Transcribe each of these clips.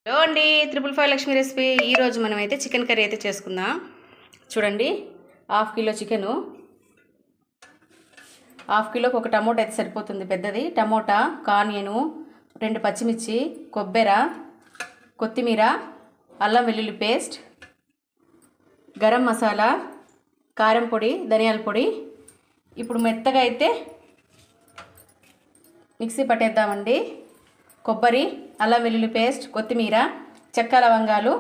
Hello అండి, 555 Lakshmi recipe. ఈరోజు మనమైతే చికెన్ కర్రీ అయితే చేసుకుందాం. చూడండి, 1/2 కిలో చికెను, 1/2 కిలోకి ఒక టమోటా అయితే సరిపోతుంది పెద్దది. టమోటా, ఆనియను, 2 పచ్చిమిర్చి, కొబ్బెర, కొత్తిమీర, అల్లం వెల్లుల్లి పేస్ట్, గరం మసాలా, కారం పొడి, ధనియాల పొడి. ఇప్పుడు మెత్తగా అయితే మిక్సీ పట్టేద్దామండి. కొబ్బరి, అల్లం వెల్లుల్లి పేస్ట్, కొత్తిమీర, చెక్క లవంగాలు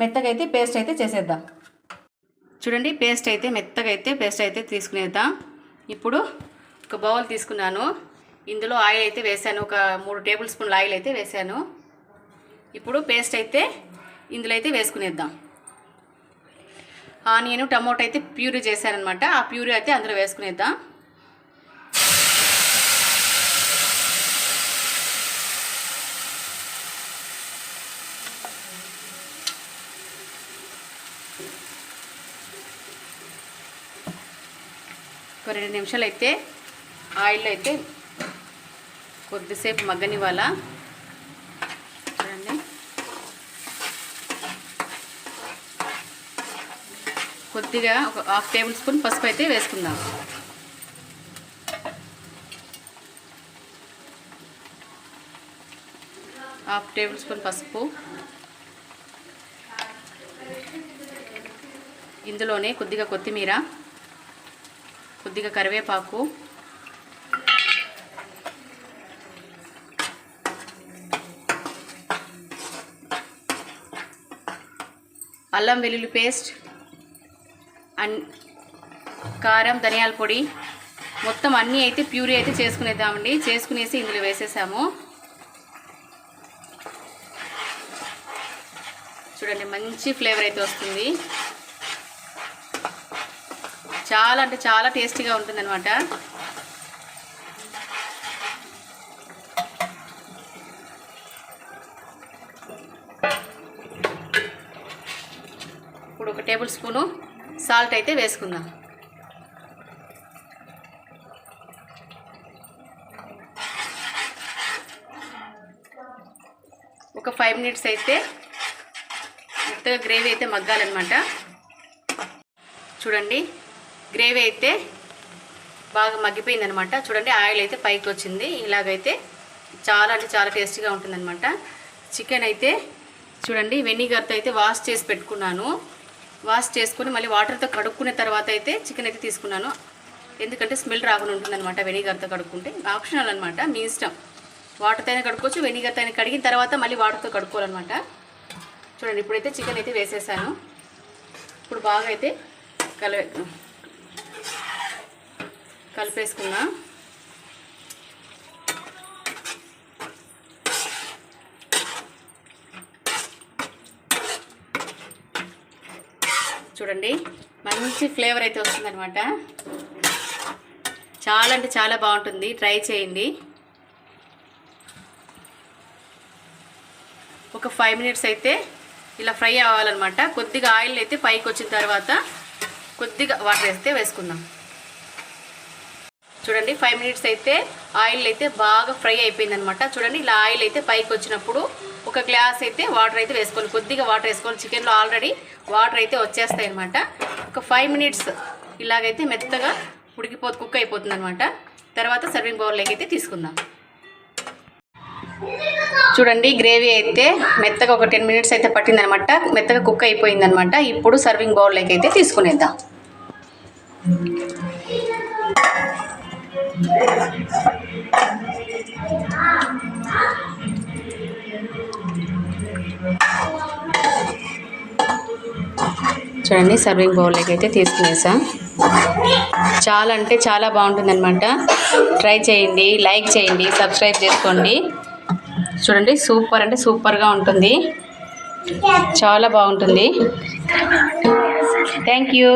మెత్తగా అయితే పేస్ట్ అయితే చేసేద్దాం. చూడండి, మెత్తగా అయితే పేస్ట్ అయితే తీసుకునేద్దాం. ఇప్పుడు ఒక బౌల్ తీసుకున్నాను. ఇందులో ఆయిల్ అయితే వేసాను, ఒక 3 టేబుల్ స్పూన్ల ఆయిల్ అయితే వేసాను. ఇప్పుడు పేస్ట్ అయితే ఇందులో అయితే వేసుకునేద్దాం. ఆనియన్, టమోటా అయితే ప్యూరీ చేశానమాట. ఆ ప్యూరీ అయితే అందులో వేసుకునేద్దాం. ఒక 2 నిమిషాలు అయితే ఆయిల్లో అయితే కొద్దిసేపు మగ్గనివ్వాలా. చూడండి, కొద్దిగా ఒక 1/2 టేబుల్ స్పూన్ పసుపు అయితే వేసుకుందాం. హాఫ్ టేబుల్ స్పూన్ పసుపు. ఇందులోనే కొద్దిగా కొత్తిమీర, కొద్దిగా కరివేపాకు, అల్లం వెల్లుల్లి పేస్ట్, కారం, ధనియాల పొడి మొత్తం అన్నీ అయితే ప్యూరీ అయితే చేసుకునేద్దామండి. చేసుకునేసి ఇందులో వేసేసాము. చూడండి, మంచి ఫ్లేవర్ అయితే వస్తుంది. చాలా అంటే చాలా టేస్టీగా ఉంటుందన్నమాట. ఇప్పుడు 1 టేబుల్ స్పూను సాల్ట్ అయితే వేసుకుందాం. ఒక 5 మినిట్స్ అయితే మెత్తగా గ్రేవీ అయితే మగ్గాలన్నమాట. చూడండి, గ్రేవీ అయితే బాగా మగ్గిపోయిందనమాట. చూడండి, ఆయిల్ అయితే పైకి వచ్చింది. ఇలాగైతే చాలా అంటే చాలా టేస్టీగా ఉంటుందన్నమాట. చికెన్ అయితే చూడండి, వెనిగర్తో అయితే వాష్ చేసి పెట్టుకున్నాను. వాష్ చేసుకుని మళ్ళీ వాటర్తో కడుక్కునే తర్వాత అయితే చికెన్ అయితే తీసుకున్నాను. ఎందుకంటే స్మెల్ రాకుండా ఉంటుందన్నమాట వెనిగర్తో కడుక్కుంటే. ఆప్షనల్ అనమాట, మీ ఇష్టం. వాటర్తో అయినా కడుక్కోవచ్చు, వెనిగర్తో అయినా కడిగిన తర్వాత మళ్ళీ వాటర్తో కడుక్కోవాలన్నమాట. చూడండి, ఇప్పుడైతే చికెన్ అయితే వేసేసాను. ఇప్పుడు బాగా అయితే కలిపేసుకున్నా. చూడండి, మంచి ఫ్లేవర్ అయితే వస్తుందన్నమాట. చాలా అంటే చాలా బాగుంటుంది. ట్రై చేయండి. ఒక 5 మినిట్స్ అయితే ఇలా ఫ్రై అవ్వాలన్నమాట. కొద్దిగా ఆయిల్ అయితే పైకి వచ్చిన తర్వాత కొద్దిగా వాటర్ అయితే వేసుకుందాం. చూడండి, 5 మినిట్స్ అయితే ఆయిల్ అయితే బాగా ఫ్రై అయిపోయిందనమాట. చూడండి, ఇలా ఆయిల్ అయితే పైకి వచ్చినప్పుడు ఒక గ్లాస్ అయితే వాటర్ అయితే వేసుకోవాలి. కొద్దిగా వాటర్ వేసుకోవాలి. చికెన్లో ఆల్రెడీ వాటర్ అయితే వచ్చేస్తాయి అనమాట. ఒక 5 మినిట్స్ ఇలాగైతే మెత్తగా కుక్ అయిపోతుంది అనమాట. తర్వాత సర్వింగ్ బౌల్లోకి అయితే తీసుకుందాం. చూడండి, గ్రేవీ అయితే మెత్తగా ఒక 10 మినిట్స్ అయితే పట్టిందనమాట. మెత్తగా కుక్ అయిపోయిందనమాట. ఇప్పుడు సర్వింగ్ బౌల్లోకి అయితే తీసుకునేద్దాం. చూడండి, సర్వింగ్ బౌల్లోకి అయితే తీసుకునేసా. చాలా అంటే చాలా బాగుంటుందన్నమాట. ట్రై చేయండి, లైక్ చేయండి, సబ్స్క్రైబ్ చేసుకోండి. చూడండి, సూపర్ అంటే సూపర్గా ఉంటుంది. చాలా బాగుంటుంది. Thank you.